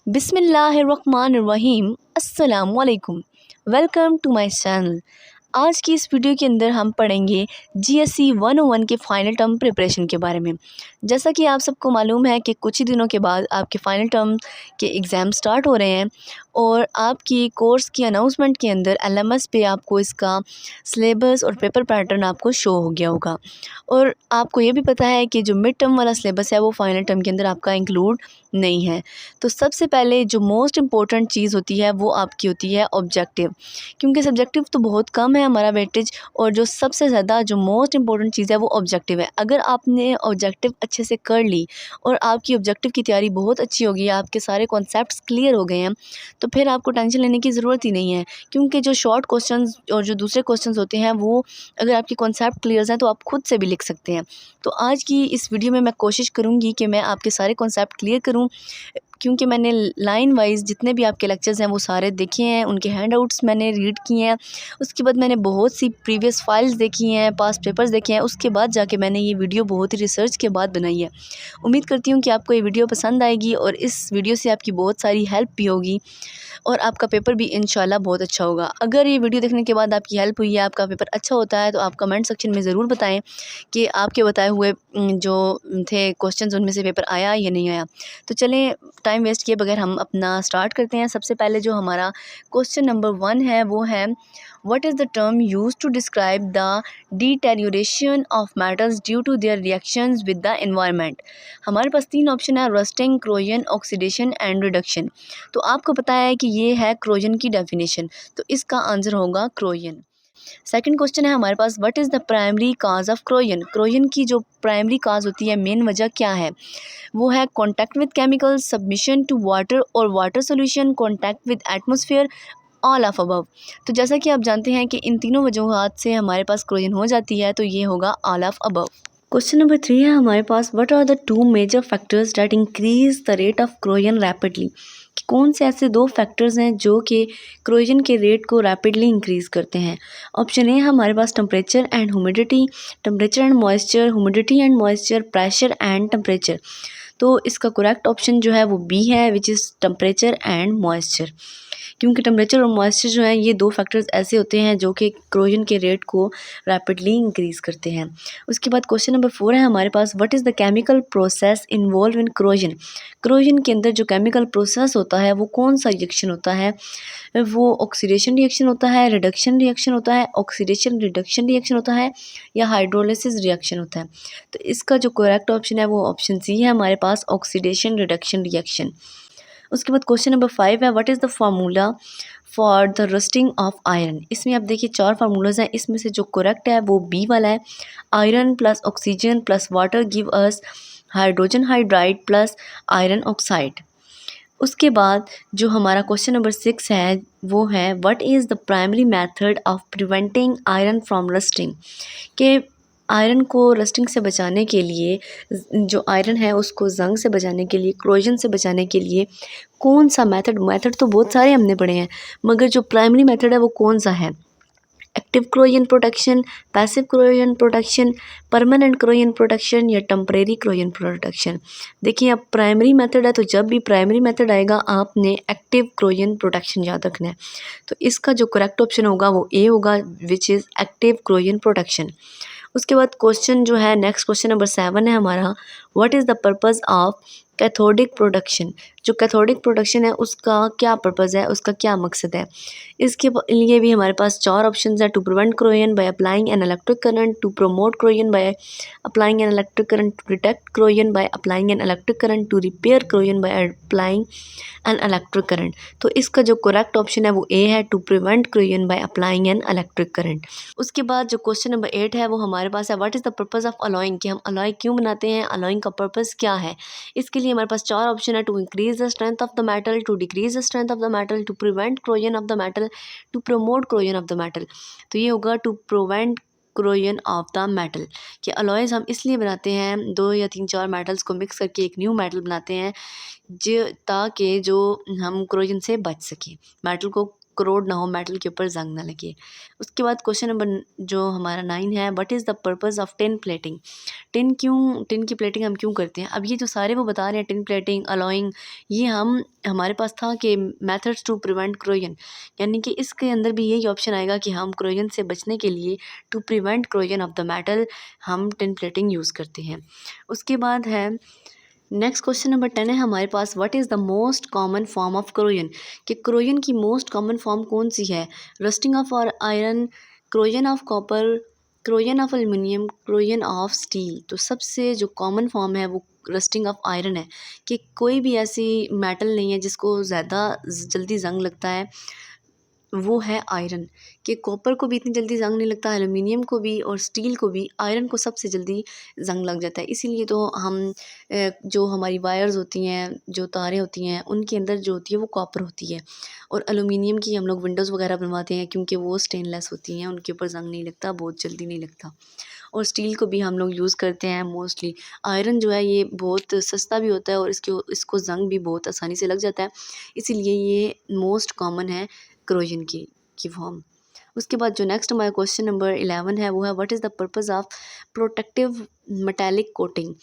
बिस्मिल्लाहिर्रहमानिर्रहीम। अस्सलामुअलैकुम। Welcome to my channel. आज की इस वीडियो के अंदर हम पढ़ेंगे जीएसई 101 के फ़ाइनल टर्म प्रिपरेशन के बारे में। जैसा कि आप सबको मालूम है कि कुछ ही दिनों के बाद आपके फ़ाइनल टर्म के एग्ज़ाम स्टार्ट हो रहे हैं और आपकी कोर्स की अनाउंसमेंट के अंदर एलएमएस पे आपको इसका सिलेबस और पेपर पैटर्न आपको शो हो गया होगा। और आपको ये भी पता है कि जो मिड टर्म वाला सिलेबस है वो फ़ाइनल टर्म के अंदर आपका इंक्लूड नहीं है। तो सबसे पहले जो मोस्ट इम्पोर्टेंट चीज़ होती है वो आपकी होती है ऑब्जेक्टिव, क्योंकि सब्जेक्टिव तो बहुत कम है हमारा वेटेज, और जो सबसे ज़्यादा जो मोस्ट इम्पोर्टेंट चीज़ है वो ऑब्जेक्टिव है। अगर आपने ऑब्जेक्टिव अच्छे से कर ली और आपकी ऑब्जेक्टिव की तैयारी बहुत अच्छी होगी, आपके सारे कॉन्सेप्ट्स क्लियर हो गए हैं, तो फिर आपको टेंशन लेने की ज़रूरत ही नहीं है। क्योंकि जो शॉर्ट क्वेश्चंस और जो दूसरे क्वेश्चंस होते हैं वो अगर आपकी कॉन्सेप्ट क्लियर हैं तो आप खुद से भी लिख सकते हैं। तो आज की इस वीडियो में मैं कोशिश करूँगी कि मैं आपके सारे कॉन्सेप्ट क्लियर करूँ, क्योंकि मैंने लाइन वाइज जितने भी आपके लेक्चर्स हैं वो सारे देखे हैं, उनके हैंडआउट्स मैंने रीड किए हैं। उसके बाद मैंने बहुत सी प्रीवियस फाइल्स देखी हैं, पास्ट पेपर्स देखे हैं, उसके बाद जाके मैंने ये वीडियो बहुत ही रिसर्च के बाद बनाई है। उम्मीद करती हूँ कि आपको ये वीडियो पसंद आएगी और इस वीडियो से आपकी बहुत सारी हेल्प भी होगी और आपका पेपर भी इंशाल्लाह बहुत अच्छा होगा। अगर ये वीडियो देखने के बाद आपकी हेल्प हुई है, आपका पेपर अच्छा होता है, तो आप कमेंट सेक्शन में ज़रूर बताएं कि आपके बताए हुए जो थे क्वेश्चंस उनमें से पेपर आया या नहीं आया। तो चलें टाइम वेस्ट किए बगैर हम अपना स्टार्ट करते हैं। सबसे पहले जो हमारा क्वेश्चन नंबर 1 है वो है, what is the term used to describe the deterioration of metals due to their reactions with the environment. हमारे पास 3 ऑप्शन है, rusting, corrosion, oxidation and reduction. तो आपको पता है कि ये है क्रोजन की डेफिनेशन, तो इसका आंसर होगा क्रोजन। सेकंड क्वेश्चन है हमारे पास, what is the primary cause of corrosion. Corrosion की जो प्राइमरी काज होती है, मेन वजह क्या है, वो है contact with chemicals, submission to water और water solution, contact with atmosphere, all of above. तो जैसा कि आप जानते हैं कि इन तीनों वजूहात से हमारे पास क्रोजन हो जाती है, तो ये होगा all of above. Question number 3 है हमारे पास, what are the 2 major factors that increase the rate of corrosion rapidly. कि कौन से ऐसे 2 फैक्टर्स हैं जो कि क्रोजन के रेट को रैपिडली इंक्रीज़ करते हैं। ऑप्शन ए हमारे पास temperature and humidity, temperature and moisture, humidity and moisture, pressure and temperature. तो इसका करेक्ट ऑप्शन जो है वो बी है, which is temperature and moisture. क्योंकि टेम्परेचर और मॉइस्चर जो है ये 2 फैक्टर्स ऐसे होते हैं जो कि क्रोजन के रेट को रैपिडली इंक्रीज़ करते हैं। उसके बाद क्वेश्चन नंबर 4 है हमारे पास, what is the chemical process involve in corrosion. Corrosion के अंदर जो केमिकल प्रोसेस होता है वो कौन सा रिएक्शन होता है, वो ऑक्सीडेशन रिएक्शन होता है, रिडक्शन रिएक्शन होता है, ऑक्सीडेशन रिडक्शन रिएक्शन होता है, या हाइड्रोलिसिस रिएक्शन होता है। तो इसका जो करेक्ट ऑप्शन है वो ऑप्शन सी है हमारे पास, ऑक्सीडेशन रिडक्शन रिएक्शन। उसके बाद क्वेश्चन नंबर 5 है, what is the formula for the rusting of iron. इसमें आप देखिए 4 फार्मूलाज हैं, इसमें से जो करेक्ट है वो बी वाला है, iron plus oxygen plus water give us hydrogen hydride plus iron oxide. उसके बाद जो हमारा क्वेश्चन नंबर 6 है वो है, what is the primary method of preventing iron from rusting. के आयरन को रस्टिंग से बचाने के लिए, जो आयरन है उसको जंग से बचाने के लिए, क्रोजन से बचाने के लिए कौन सा मेथड तो बहुत सारे हमने पढ़े हैं, मगर जो प्राइमरी मेथड है वो कौन सा है, active corrosion protection, passive corrosion protection, permanent corrosion protection, या टेम्परेरी क्रोजन प्रोटेक्शन। देखिए अब प्राइमरी मेथड है तो जब भी प्राइमरी मेथड आएगा आपने एक्टिव क्रोजन प्रोटेक्शन याद रखना है। तो इसका जो करेक्ट ऑप्शन होगा वो ए होगा, which is active corrosion protection. उसके बाद क्वेश्चन जो है नेक्स्ट क्वेश्चन नंबर 7 है हमारा, what is the purpose of cathodic production. जो कैथोडिक प्रोडक्शन है उसका क्या पर्पज़ है, उसका क्या मकसद है। इसके लिए भी हमारे पास 4 ऑप्शंस हैं, to prevent corrosion by applying an electric current, to promote corrosion by applying an electric current, to detect corrosion by applying an electric current, to repair corrosion by applying an electric current. तो इसका जो correct option है वो A है, to prevent corrosion by applying an electric current. उसके बाद जो question number 8 है वो हमारे पास है, what is the purpose of alloying. कि हम अलॉय क्यों बनाते हैं, अलॉइंग का पर्पज़ क्या है। इसके लिए हमारे पास 4 ऑप्शन है, to increase the strength of the metal, to decrease the strength of the metal, to prevent corrosion of the metal, to promote corrosion of the metal. तो ये होगा to prevent corrosion of the metal. कि alloys हम इसलिए बनाते हैं, 2 या 3 4 metals को मिक्स करके एक न्यू मेटल बनाते हैं, जो ताकि जो हम क्रोजन से बच सकें, मेटल को करोड ना हो, मेटल के ऊपर जंग ना लगे। उसके बाद क्वेश्चन नंबर जो हमारा 9 है, what is the purpose of tin plating. Tin की प्लेटिंग हम क्यों करते हैं। अब ये जो सारे वो बता रहे हैं टिन प्लेटिंग, अलॉइंग, ये हमारे पास था कि मेथड्स टू प्रिवेंट क्रोजन, यानी कि इसके अंदर भी यही ऑप्शन आएगा कि हम क्रोजन से बचने के लिए to prevent corrosion of the metal हम टिन प्लेटिंग यूज़ करते हैं। उसके बाद है नेक्स्ट क्वेश्चन नंबर 10 है हमारे पास, what is the most common form of corrosion, कि क्रोजन की मोस्ट कॉमन फॉर्म कौन सी है। रस्टिंग ऑफ और iron, corrosion of copper, corrosion of aluminium, corrosion of steel. तो सबसे जो कॉमन फॉर्म है वो रस्टिंग ऑफ आयरन है, कि कोई भी ऐसी मेटल नहीं है जिसको ज़्यादा जल्दी जंग लगता है, वो है आयरन। कि कॉपर को भी इतनी जल्दी जंग नहीं लगता, एल्युमिनियम को भी और स्टील को भी, आयरन को सबसे जल्दी जंग लग जाता है। इसीलिए तो हम जो हमारी वायर्स होती हैं, जो तारें होती हैं, उनके अंदर जो होती है वो कॉपर होती है। और एल्युमिनियम की हम लोग विंडोज़ वगैरह बनवाते हैं क्योंकि वो स्टेनलेस होती हैं, उनके ऊपर जंग नहीं लगता, बहुत जल्दी नहीं लगता। और स्टील को भी हम लोग यूज़ करते हैं मोस्टली। आयरन जो है ये बहुत सस्ता भी होता है और इसको जंग भी बहुत आसानी से लग जाता है, इसीलिए ये मोस्ट कॉमन है क्रोजन की फॉर्म। उसके बाद जो नेक्स्ट हमारा क्वेश्चन नंबर 11 है वो है, what is the purpose of protective metallic coating,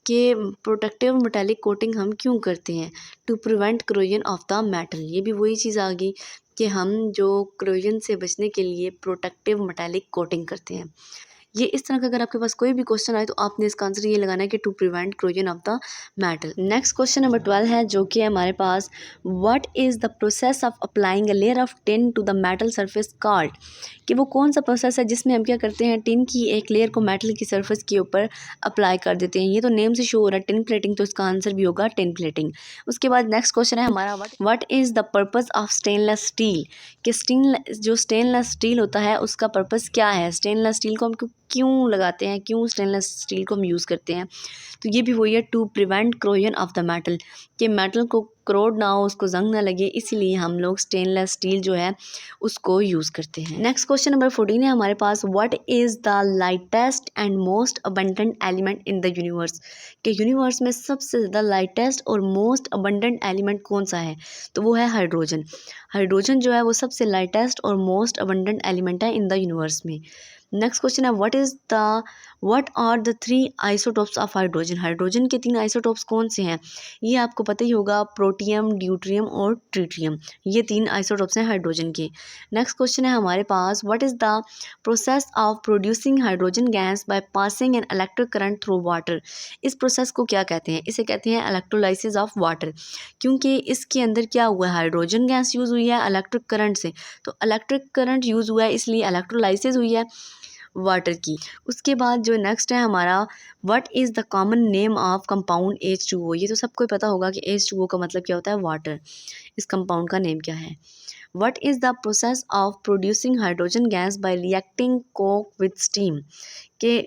कि प्रोटेक्टिव मेटालिक कोटिंग हम क्यों करते हैं। To prevent corrosion of the metal, ये भी वही चीज़ आ गई कि हम जो क्रोजन से बचने के लिए प्रोटेक्टिव मेटालिक कोटिंग करते हैं। ये इस तरह का अगर आपके पास कोई भी क्वेश्चन आए तो आपने इसका आंसर ये लगाना है कि to prevent corrosion of the metal. Next question number 12 है जो कि है हमारे पास, what is the process of applying a layer of tin to the metal surface called, कि वो कौन सा प्रोसेस है जिसमें हम क्या करते हैं, टिन की एक लेयर को मेटल की सरफेस के ऊपर अप्लाई कर देते हैं। ये तो नेम से शो हो रहा है टिन प्लेटिंग, तो इसका आंसर भी होगा टिन प्लेटिंग। उसके बाद नेक्स्ट क्वेश्चन है हमारा, what is the purpose of stainless steel, कि जो स्टेनलेस स्टील होता है उसका पर्पस क्या है। स्टेनलेस स्टील को हम क्यों लगाते हैं, क्यों स्टेनलेस स्टील को हम यूज़ करते हैं। तो ये भी वही है, to prevent corrosion of the metal, कि मेटल को करोड ना हो, उसको जंग ना लगे, इसीलिए हम लोग स्टेनलेस स्टील जो है उसको यूज़ करते हैं। नेक्स्ट क्वेश्चन नंबर 14 है हमारे पास, what is the lightest and most abundant element in the universe, कि यूनिवर्स में सबसे ज़्यादा लाइटेस्ट और मोस्ट अबंडेंट एलिमेंट कौन सा है। तो वो है हाइड्रोजन। हाइड्रोजन जो है वो सबसे लाइटेस्ट और मोस्ट अबंडेंट एलिमेंट है इन द यूनिवर्स में। नेक्स्ट क्वेश्चन है, what are the 3 isotopes of hydrogen, hydrogen के 3 आइसोटोप्स कौन से हैं। ये आपको पता ही होगा, प्रोटियम, ड्यूट्रियम और ट्रिटियम, ये 3 आइसोटोप्स हैं हाइड्रोजन के। नेक्स्ट क्वेश्चन है हमारे पास, what is the process of producing hydrogen gas by passing an electric current through water, इस प्रोसेस को क्या कहते हैं। इसे कहते हैं इलेक्ट्रोलाइसिस ऑफ वाटर, क्योंकि इसके अंदर क्या हुआ है, हाइड्रोजन गैस यूज़ हुई है इलेक्ट्रिक करंट से, तो इलेक्ट्रिक करंट यूज़ हुआ है इसलिए इलेक्ट्रोलाइसिस हुई है वाटर की। उसके बाद जो नेक्स्ट है हमारा, what is the common name of compound H2O, ये तो सबको पता होगा कि H2O का मतलब क्या होता है, वाटर। इस कंपाउंड का नेम क्या है। What is the process of producing hydrogen gas bye reacting Coke with steam, के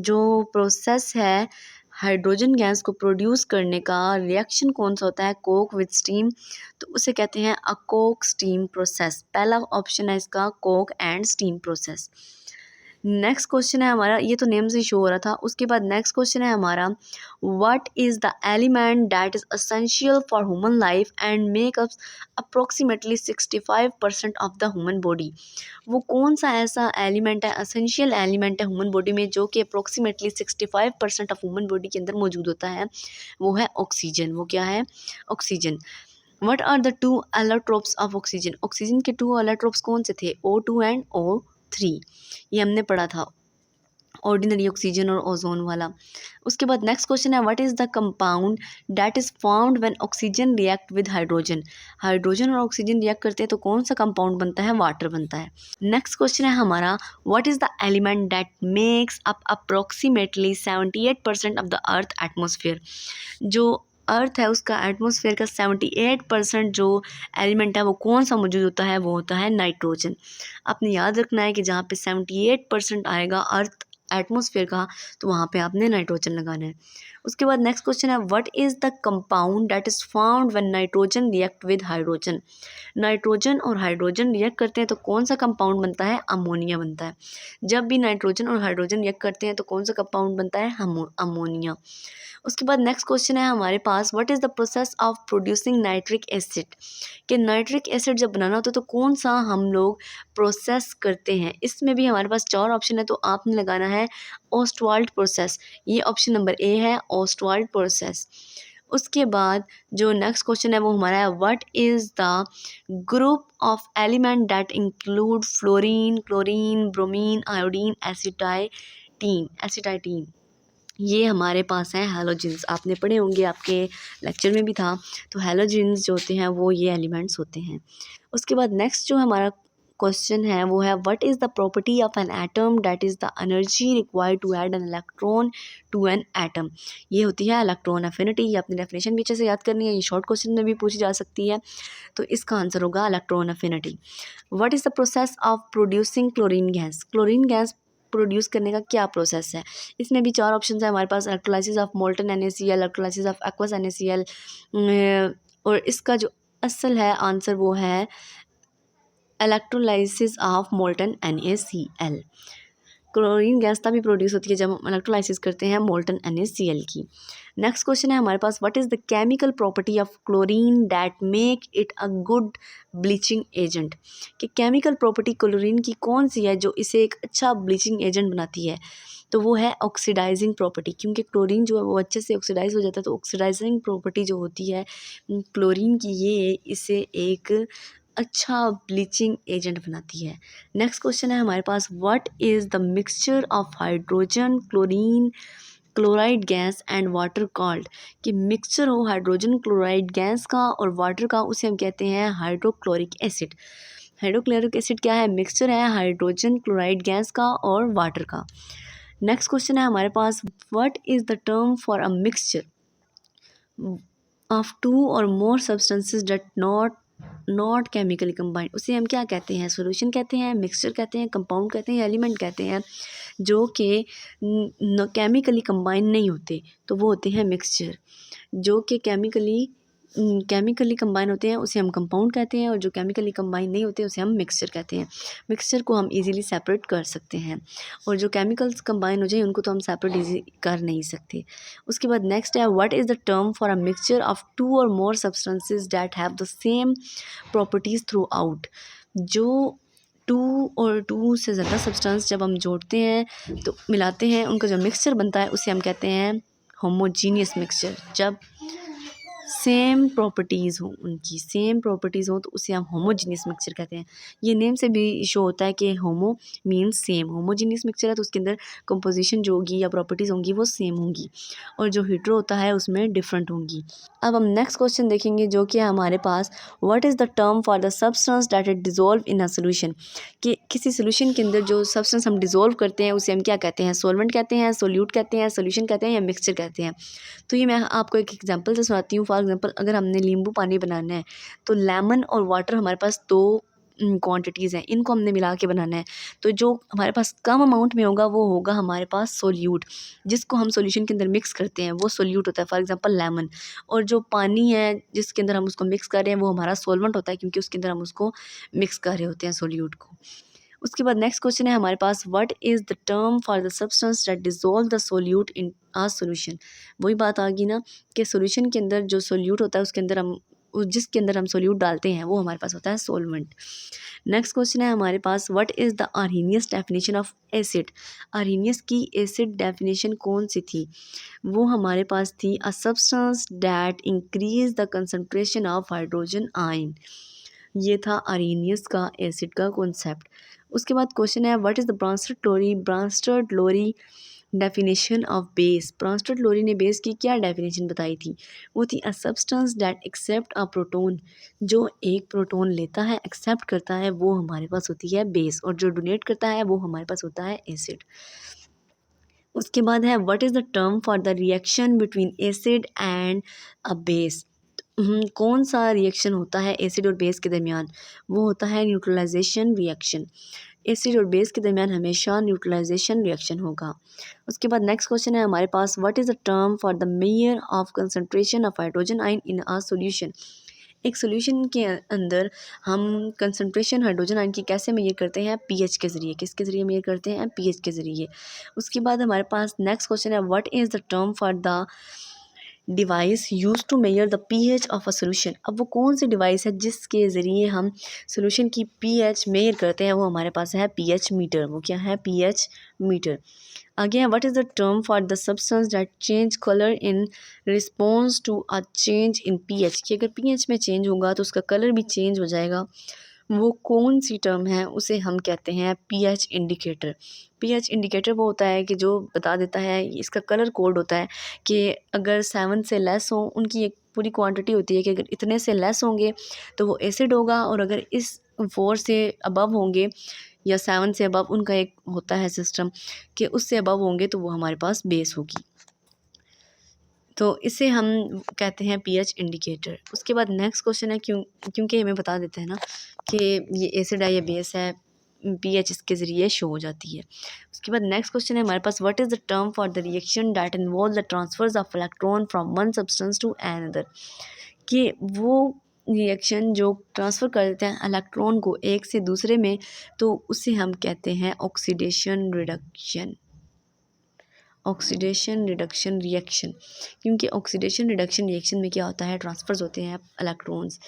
जो प्रोसेस है हाइड्रोजन गैस को प्रोड्यूस करने का, रिएक्शन कौन सा होता है, कोक विद स्टीम, तो उसे कहते हैं अ कोक स्टीम प्रोसेस। पहला ऑप्शन है इसका Coke and steam process. Next question है हमारा, ये तो नेम से शो हो रहा था। उसके बाद नेक्स्ट क्वेश्चन है हमारा, what is the element that is essential for human life and make up approximately 65% of the human body, वो कौन सा ऐसा एलिमेंट है, असेंशियल एलिमेंट है ह्यूमन बॉडी में, जो कि अप्रोक्सीमेटली 65% ऑफ ह्यूमन बॉडी के अंदर मौजूद होता है, वो है ऑक्सीजन। वो क्या है, oxygen. What are the 2 allotropes of oxygen, oxygen के 2 एलोट्रोप्स कौन से थे, O2 एंड O3, ये हमने पढ़ा था, ऑर्डिनरी ऑक्सीजन और ओजोन वाला। उसके बाद नेक्स्ट क्वेश्चन है, what is the compound that is formed when oxygen react with hydrogen, hydrogen और ऑक्सीजन रिएक्ट करते हैं तो कौन सा कंपाउंड बनता है, वाटर बनता है। नेक्स्ट क्वेश्चन है हमारा, what is the element that makes up approximately 78% of the earth atmosphere, जो अर्थ है उसका एटमॉस्फेयर का 78% जो एलिमेंट है वो कौन सा मौजूद होता है, वो होता है नाइट्रोजन। आपने याद रखना है कि जहाँ पे 78% आएगा अर्थ एटमॉस्फेयर का, तो वहाँ पे आपने नाइट्रोजन लगाना है। उसके बाद नेक्स्ट क्वेश्चन है what is the compound that is found when nitrogen react with hydrogen. Nitrogen और हाइड्रोजन रिएक्ट करते हैं तो कौन सा कंपाउंड बनता है? अमोनिया बनता है। जब भी नाइट्रोजन और हाइड्रोजन रिएक्ट करते हैं तो कौन सा कंपाउंड बनता है? अमोनिया। उसके बाद नेक्स्ट क्वेश्चन है हमारे पास what is the process of producing nitric acid. कि नाइट्रिक एसिड जब बनाना होता है तो कौन सा हम लोग प्रोसेस करते हैं? इसमें भी हमारे पास 4 ऑप्शन है, तो आपने लगाना है ओस्टवाल्ड प्रोसेस। ये ऑप्शन नंबर ए है, ओस्टवाल्ड प्रोसेस। उसके बाद जो नेक्स्ट क्वेश्चन है वो हमारा है what is the group of element that include fluorine, chlorine, bromine, iodine, astatine. ये हमारे पास हैं हैलोजेंस। आपने पढ़े होंगे, आपके लेक्चर में भी था। तो हैलोजेंस जो होते हैं वो ये एलिमेंट्स होते हैं। उसके बाद नेक्स्ट जो हमारा क्वेश्चन है वो है what is the property of an atom that is the energy required to add an electron to an atom. ये होती है इलेक्ट्रॉन एफिनिटी। ये अपनी डेफिनेशन भी अच्छे से याद करनी है, ये शॉर्ट क्वेश्चन में भी पूछी जा सकती है। तो इसका आंसर होगा electron affinity. What is the process of producing chlorine gas. Chlorine gas produce करने का क्या प्रोसेस है? इसमें भी 4 ऑप्शन है हमारे पास, electrolysis of molten NaCl, electrolysis of aqueous NaCl, और इसका जो असल है आंसर वो है electrolysis of molten NaCl। Chlorine gas तभी प्रोड्यूस होती है जब हम इलेक्ट्रोलाइसिस करते हैं मोल्टन NaCl की। नेक्स्ट क्वेश्चन है हमारे पास what is the chemical property of chlorine that make it a good bleaching agent. कि केमिकल प्रॉपर्टी क्लोरीन की कौन सी है जो इसे एक अच्छा ब्लीचिंग एजेंट बनाती है? तो वो है ऑक्सीडाइजिंग प्रॉपर्टी। क्योंकि क्लोरीन जो है वो अच्छे से ऑक्सीडाइज हो जाता है, तो ऑक्सीडाइजिंग प्रॉपर्टी जो होती है क्लोरीन की, ये इसे एक अच्छा ब्लीचिंग एजेंट बनाती है। नेक्स्ट क्वेश्चन है हमारे पास what is the mixture of hydrogen, chlorine, chloride gas and water called. कि मिक्सचर हो हाइड्रोजन क्लोराइड गैस का और वाटर का, उसे हम कहते हैं हाइड्रोक्लोरिक एसिड। हाइड्रोक्लोरिक एसिड क्या है? मिक्सचर है हाइड्रोजन क्लोराइड गैस का और वाटर का। नेक्स्ट क्वेश्चन है हमारे पास what is the term for a mixture of 2 or more substances that not chemically combined. उसे हम क्या कहते हैं? सॉल्यूशन कहते हैं, मिक्सचर कहते हैं, कंपाउंड कहते हैं, एलिमेंट कहते हैं, जो कि केमिकली कंबाइन नहीं होते, तो वो होते हैं मिक्सचर। जो कि केमिकली कंबाइन होते हैं उसे हम कंपाउंड कहते हैं, और जो केमिकली कंबाइन नहीं होते उसे हम मिक्सचर कहते हैं। मिक्सचर को हम इजीली सेपरेट कर सकते हैं, और जो केमिकल्स कंबाइन हो जाए उनको तो हम सेपरेट इजी कर नहीं सकते। उसके बाद नेक्स्ट है what is the term for a mixture of 2 or more substances that have the same properties through out. जो 2 और 2 से ज़्यादा सब्सटेंस जब हम जोड़ते हैं तो मिलाते हैं, उनका जो मिक्सचर बनता है उसे हम कहते हैं होमोजीनियस मिक्सचर। जब सेम प्रॉपर्टीज़ हों, उनकी सेम प्रॉपर्टीज़ हों तो उसे हम होमोजीनियस मिक्सचर कहते हैं। ये नेम से भी शो होता है कि होमो मीन्स सेम। होमोजीनियस मिक्सचर है तो उसके अंदर कंपोजिशन जो होगी या प्रॉपर्टीज़ होंगी वो सेम होंगी, और जो हीट्रो होता है उसमें डिफरेंट होंगी। अब हम नेक्स्ट क्वेश्चन देखेंगे जो कि है हमारे पास what is the term for the substance that it dissolve in a solution. कि किसी सोल्यूशन के अंदर जो सब्सटेंस हम डिज़ोल्व करते हैं उसे हम क्या कहते हैं? सॉल्वेंट कहते हैं, सोल्यूट कहते हैं, सोल्यूशन कहते हैं, या मिक्सचर कहते हैं। तो ये मैं आपको एक एग्जांपल से सुनाती हूँ। फॉर एग्जांपल अगर हमने नींबू पानी बनाना है तो लेमन और वाटर हमारे पास 2 क्वांटिटीज़ हैं, इनको हमने मिला के बनाना है। तो जो हमारे पास कम अमाउंट में होगा वो होगा हमारे पास सोल्यूट, जिसको हम सॉल्यूशन के अंदर मिक्स करते हैं वो सोल्यूट होता है, फॉर एग्जांपल लेमन। और जो पानी है जिसके अंदर हम उसको मिक्स कर रहे हैं वो हमारा सॉल्वेंट होता है, क्योंकि उसके अंदर हम उसको मिक्स कर रहे होते हैं सोल्यूट को। उसके बाद नेक्स्ट क्वेश्चन है हमारे पास what is the term for the substance that dissolve the solute in a solution. वही बात आ गई ना कि सॉल्यूशन के अंदर जो सोल्यूट होता है उसके अंदर हम जिसके अंदर हम सोल्यूट डालते हैं वो हमारे पास होता है सॉल्वेंट। नेक्स्ट क्वेश्चन है हमारे पास what is the Arrhenius definition of acid. Arrhenius की एसिड डेफिनेशन कौन सी थी? वो हमारे पास थी a substance that increase the concentration of hydrogen ion. ये था आर्हेनियस का एसिड का कॉन्सेप्ट। उसके बाद क्वेश्चन है what is the Bronsted Lowry definition of base. Bronsted Lowry ने बेस की क्या डेफिनेशन बताई थी? वो थी a substance that accept a proton. जो एक प्रोटोन लेता है, एक्सेप्ट करता है, वो हमारे पास होती है बेस, और जो डोनेट करता है वो हमारे पास होता है एसिड। उसके बाद है what is the term for the reaction between acid and a base. कौन सा रिएक्शन होता है एसिड और बेस के दरमियान? वो होता है न्यूट्रलाइजेशन रिएक्शन। एसिड और बेस के दरमियान हमेशा न्यूट्रलाइजेशन रिएक्शन होगा। उसके बाद नेक्स्ट क्वेश्चन है हमारे पास, what is the term for the measure of concentration of hydrogen ion in a solution? एक सॉल्यूशन के अंदर हम कंसंट्रेशन हाइड्रोजन आयन की कैसे मेजर करते हैं? पीएच के ज़रिए। किसके ज़रिए मेजर करते हैं? पीएच के ज़रिए। उसके बाद हमारे पास नेक्स्ट क्वेश्चन है, what is the term for the device use to measure the pH of a solution? अब वो कौन सी डिवाइस है जिसके ज़रिए हम सोल्यूशन की पीएच मेजर करते हैं? वो हमारे पास है पीएच मीटर। वो क्या है? PH meter. आगे है, what is the term for the substance that change colour in response to a change in pH? कि अगर पीएच में चेंज होगा तो उसका कलर भी चेंज हो जाएगा। वो कौन सी टर्म है? उसे हम कहते हैं पीएच इंडिकेटर। पीएच इंडिकेटर वो होता है कि जो बता देता है, इसका कलर कोड होता है कि अगर 7 से लेस हो, उनकी एक पूरी क्वांटिटी होती है कि अगर इतने से लेस होंगे तो वो एसिड होगा, और अगर इस 4 से अबव होंगे या 7 से अबव, उनका एक होता है सिस्टम कि उससे अबव होंगे तो वो हमारे पास बेस होगी। तो इसे हम कहते हैं पीएच इंडिकेटर। उसके बाद नेक्स्ट क्वेश्चन है, क्योंकि हमें बता देते हैं ना कि ये एसिड है या बेस है, पीएच इसके ज़रिए शो हो जाती है। उसके बाद नेक्स्ट क्वेश्चन है हमारे पास, what is the term for the reaction that involve the transfers of electron from one substance to another? कि वो रिएक्शन जो ट्रांसफ़र कर देते हैं इलेक्ट्रॉन को एक से दूसरे में, तो उसे हम कहते हैं oxidation reduction. Oxidation reduction reaction, क्योंकि ऑक्सीडेशन रिडक्शन रिएक्शन में क्या होता है? ट्रांसफर्स होते हैं इलेक्ट्रॉन्स।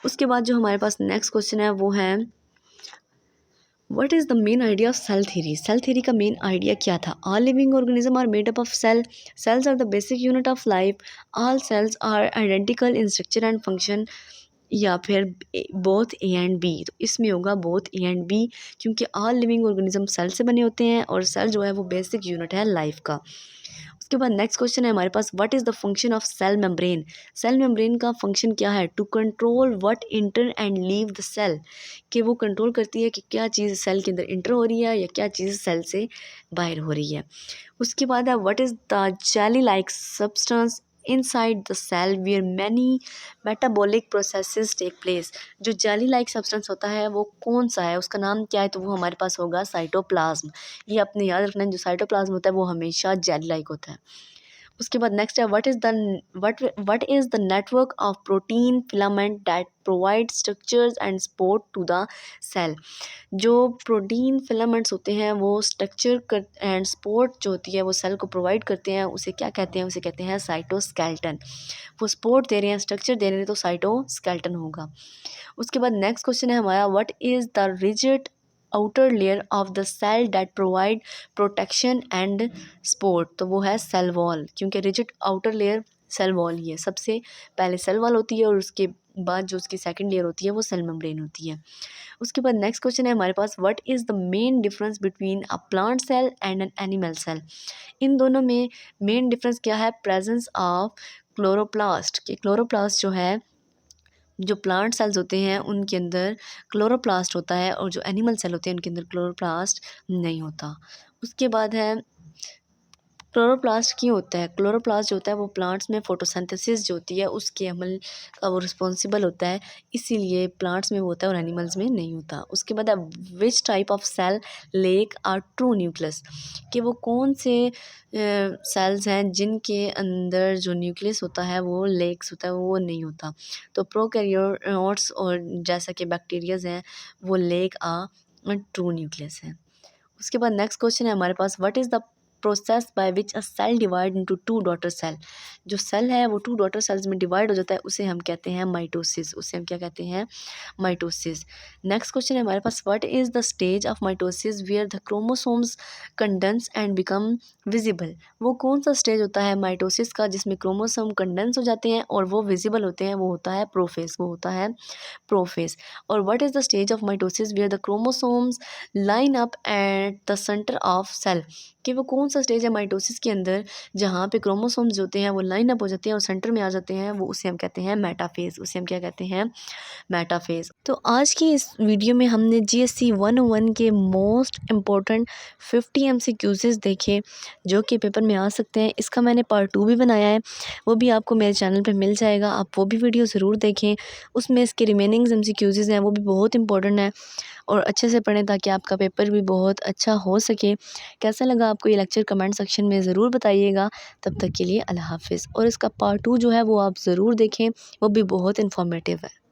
उसके बाद जो हमारे पास नेक्स्ट क्वेश्चन है वो है, what is the main idea of cell theory? Cell theory का मेन आइडिया क्या था? All living organism are made up of cell, cells are the basic unit of life, all cells are identical in structure and function, या फिर both A and B? तो इसमें होगा both A and B, क्योंकि all living organism cell से बने होते हैं और सेल जो है वो बेसिक यूनिट है लाइफ का। उसके बाद नेक्स्ट क्वेश्चन है हमारे पास, what is the function of cell membrane? Cell membrane का फंक्शन क्या है? To control what enter and leave the cell, कि वो कंट्रोल करती है कि क्या चीज़ सेल के अंदर इंटर हो रही है या क्या चीज़ सेल से बाहर हो रही है। उसके बाद है, what is the jelly like substance inside the cell where many metabolic processes take place? जो जेली लाइक सब्सटेंस होता है वो कौन सा है? उसका नाम क्या है? तो वो हमारे पास होगा साइटोप्लाज्म। ये अपने याद रखना है, जो साइटोप्लाज्म होता है वो हमेशा जेली लाइक होता है। उसके बाद नेक्स्ट है, what is the network of protein filament that provide structures and support to the cell? जो प्रोटीन फिलामेंट्स होते हैं वो स्ट्रक्चर कर एंड सपोर्ट जो होती है वो सेल को प्रोवाइड करते हैं, उसे क्या कहते हैं? उसे कहते हैं साइटोस्केलेटन। वो सपोर्ट दे रहे हैं, स्ट्रक्चर दे रहे हैं, तो साइटोस्केलेटन होगा। उसके बाद नेक्स्ट क्वेश्चन है हमारा, what is the rigid outer layer of the cell that provide protection and support? तो वो है सेल वॉल, क्योंकि rigid outer layer cell wall ही है। सबसे पहले सेल वॉल होती है और उसके बाद जो उसकी सेकंड लेयर होती है वो सेल मेम्ब्रेन होती है। उसके बाद नेक्स्ट क्वेश्चन है हमारे पास, what is the main difference between a plant cell and an animal cell? इन दोनों में मेन डिफरेंस क्या है? Presence of chloroplast. कि क्लोरोप्लास्ट जो है, जो प्लांट सेल्स होते हैं उनके अंदर क्लोरोप्लास्ट होता है, और जो एनिमल सेल होते हैं उनके अंदर क्लोरोप्लास्ट नहीं होता। उसके बाद है, क्लोरोप्लास्ट क्यों होता है? क्लोरोप्लास्ट जो होता है वो प्लांट्स में फोटोसिंथेसिस जो होती है उसके अमल का वो रिस्पॉन्सिबल होता है, इसीलिए प्लांट्स में वो होता है और एनिमल्स में नहीं होता। उसके बाद है, which type of cell lack are true nucleus? कि वो कौन से सेल्स हैं जिनके अंदर जो न्यूक्लियस होता है वो लेक्स होता है, वो नहीं होता। तो प्रोकैरियोट्स और जैसा कि बैक्टीरियाज हैं वो लेक आ ट्रू न्यूक्लियस है। उसके बाद नेक्स्ट क्वेश्चन है हमारे पास, what is the process by which a cell divide into two daughter cell? जो सेल है वो टू डॉटर सेल्स में डिवाइड हो जाता है, उसे हम कहते हैं माइटोसिस। उसे हम क्या कहते हैं? माइटोसिस। नेक्स्ट क्वेश्चन है हमारे पास, what is the stage of mitosis where the chromosomes condense and become visible? वो कौन सा स्टेज होता है माइटोसिस का जिसमें क्रोमोसोम कंडेंस हो जाते हैं और वो विजिबल होते हैं? वो होता है प्रोफेस। वो होता है प्रोफेस। और what is the stage of mitosis where the chromosomes line up at the centre of cell? कि वो कौन सा स्टेज है माइटोसिस के अंदर जहाँ पे क्रोमोसोम्स होते हैं वो लाइन अप हो जाते हैं और सेंटर में आ जाते हैं, वो उसे हम कहते हैं मेटाफेज़। उसे हम क्या कहते हैं? मेटाफेज़। तो आज की इस वीडियो में हमने जीएससी 101 के मोस्ट इम्पोर्टेंट 50 एमसीक्यूज़ देखे जो कि पेपर में आ सकते हैं। इसका मैंने पार्ट 2 भी बनाया है, वो भी आपको मेरे चैनल पे मिल जाएगा, आप वो भी वीडियो ज़रूर देखें। उसमें इसके रिमेनिंग एमसीक्यूज़ हैं वो भी बहुत इंपॉर्टेंट है और अच्छे से पढ़ें ताकि आपका पेपर भी बहुत अच्छा हो सके। कैसा लगा आपको ये लेक्चर कमेंट सेक्शन में ज़रूर बताइएगा। तब तक के लिए अल्लाह हाफ़िज़। और इसका पार्ट 2 जो है वो आप ज़रूर देखें, वो भी बहुत इन्फॉर्मेटिव है।